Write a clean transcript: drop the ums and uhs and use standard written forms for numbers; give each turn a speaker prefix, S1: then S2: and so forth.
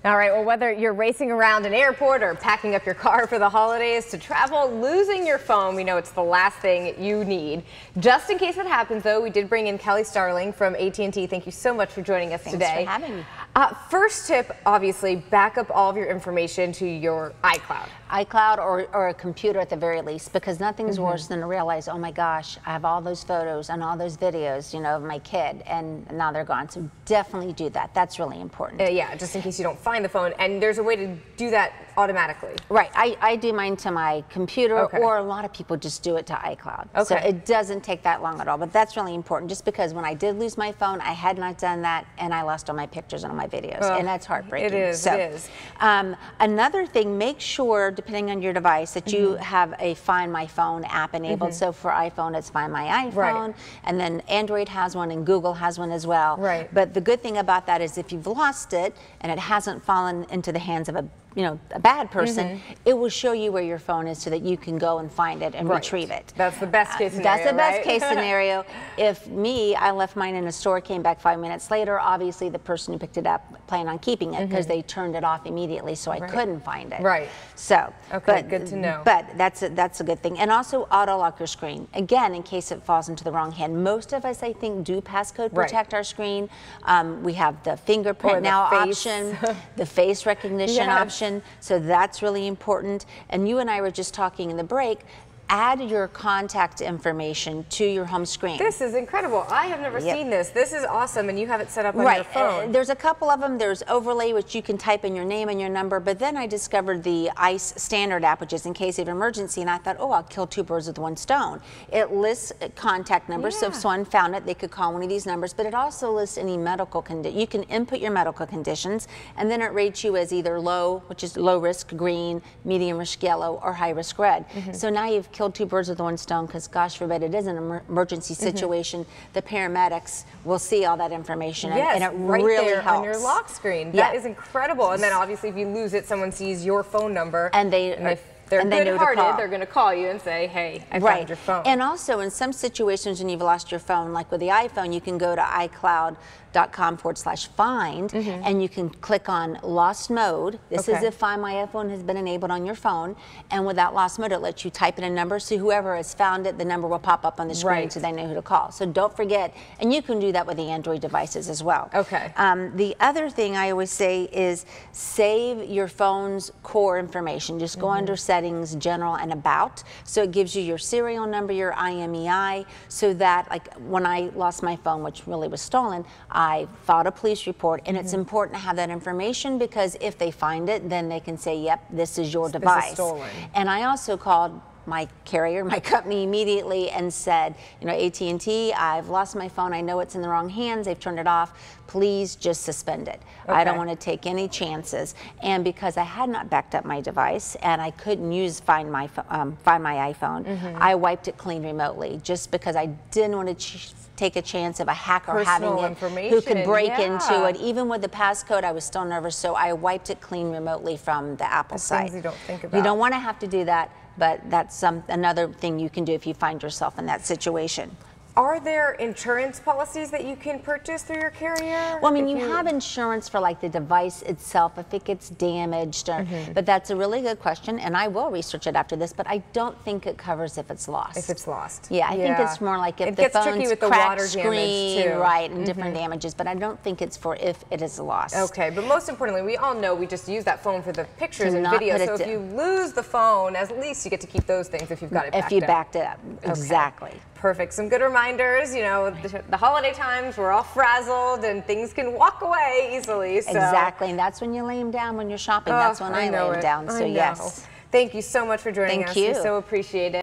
S1: All right, well, whether you're racing around an airport or packing up your car for the holidays to travel, losing your phone, we know it's the last thing you need. Just in case it happens, though, we did bring in Kelly Starling from AT&T. Thank you so much for joining us today.
S2: Thanks for having me.
S1: First tip, obviously, back up all of your information to your iCloud.
S2: iCloud or a computer at the very least, because nothing's worse than to realize, oh my gosh, I have all those photos and all those videos, you know, of my kid, and now they're gone. So definitely do that. That's really important.
S1: Yeah, just in case you don't find the phone, and there's a way to do that automatically.
S2: Right, I do mine to my computer, or a lot of people just do it to iCloud. So it doesn't take that long at all, but that's really important, just because when I did lose my phone, I had not done that, and I lost all my pictures and all my videos, and that's heartbreaking.
S1: It is,
S2: so,
S1: it is.
S2: Another thing, make sure, depending on your device, that you have a Find My Phone app enabled. So for iPhone, it's Find My iPhone, and then Android has one, and Google has one as well. But the good thing about that is if you've lost it, and it hasn't fallen into the hands of a bad person, it will show you where your phone is so that you can go and find it and retrieve it.
S1: That's the best case scenario.
S2: That's the best case scenario. If I left mine in a store, came back 5 minutes later, obviously the person who picked it up planned on keeping it because they turned it off immediately, so I couldn't find it. So,
S1: but good to know.
S2: But that's a good thing. And also auto lock your screen. Again, in case it falls into the wrong hand. Most of us, I think, do passcode protect our screen. We have the fingerprint now option, the face recognition option. So that's really important. And you and I were just talking in the break. Add your contact information to your home screen.
S1: This is incredible. I have never seen this. This is awesome, and you have it set up on your phone.
S2: There's a couple of them. There's Overlay, which you can type in your name and your number, but then I discovered the ICE Standard app, which is in case of emergency, and I thought, oh, I'll kill two birds with one stone. It lists contact numbers, so if someone found it, they could call one of these numbers, but it also lists any medical condition. You can input your medical conditions, and then it rates you as either low, which is low risk green, medium risk yellow, or high risk red. So now you've killed two birds with one stone, because gosh forbid it is an emergency situation. The paramedics will see all that information, and it really helps
S1: on your lock screen. That is incredible. And then obviously if you lose it, someone sees your phone number,
S2: and
S1: if they're good-hearted, they're going to call you and say, hey, I found your phone.
S2: And also in some situations when you've lost your phone, like with the iPhone, you can go to iCloud.com/find, and you can click on lost mode. This is if Find My iPhone has been enabled on your phone, and with that lost mode, it lets you type in a number, so whoever has found it, the number will pop up on the screen so they know who to call. So don't forget, and you can do that with the Android devices as well. The other thing I always say is save your phone's core information. Just go under Settings, General, and About, so it gives you your serial number, your IMEI, so that, like when I lost my phone, which really was stolen, I filed a police report, and it's important to have that information, because if they find it, then they can say, yep, this is your device.
S1: This is stolen.
S2: And I also called my carrier, my company, immediately and said, you know, AT&T, I've lost my phone. I know it's in the wrong hands. They've turned it off. Please just suspend it. I don't want to take any chances. And because I had not backed up my device and I couldn't use Find My iPhone, I wiped it clean remotely, just because I didn't want to take a chance of a hacker having it who could break into it. Even with the passcode, I was still nervous, so I wiped it clean remotely from the Apple site.
S1: Things you don't think about.
S2: You don't want to have to do that, but that's another thing you can do if you find yourself in that situation.
S1: Are there insurance policies that you can purchase through your carrier?
S2: Well, I mean, you have insurance for like the device itself if it gets damaged, or, but that's a really good question, and I will research it after this, but I don't think it covers if it's lost.
S1: If it's lost.
S2: Yeah, I think it's more like if the phone's cracked screen, and different damages, but I don't think it's for if it is lost.
S1: Okay, but most importantly, we all know we just use that phone for the pictures and videos, so if you lose the phone, at least you get to keep those things if you've got it backed up.
S2: If you backed it up, exactly.
S1: Perfect. Some good reminders. You know, the holiday times, we're all frazzled and things can walk away easily. So.
S2: Exactly, and that's when you lay them down when you're shopping. That's when I lay them down. So yes.
S1: Thank you so much for joining us.
S2: Thank you.
S1: We so appreciate it.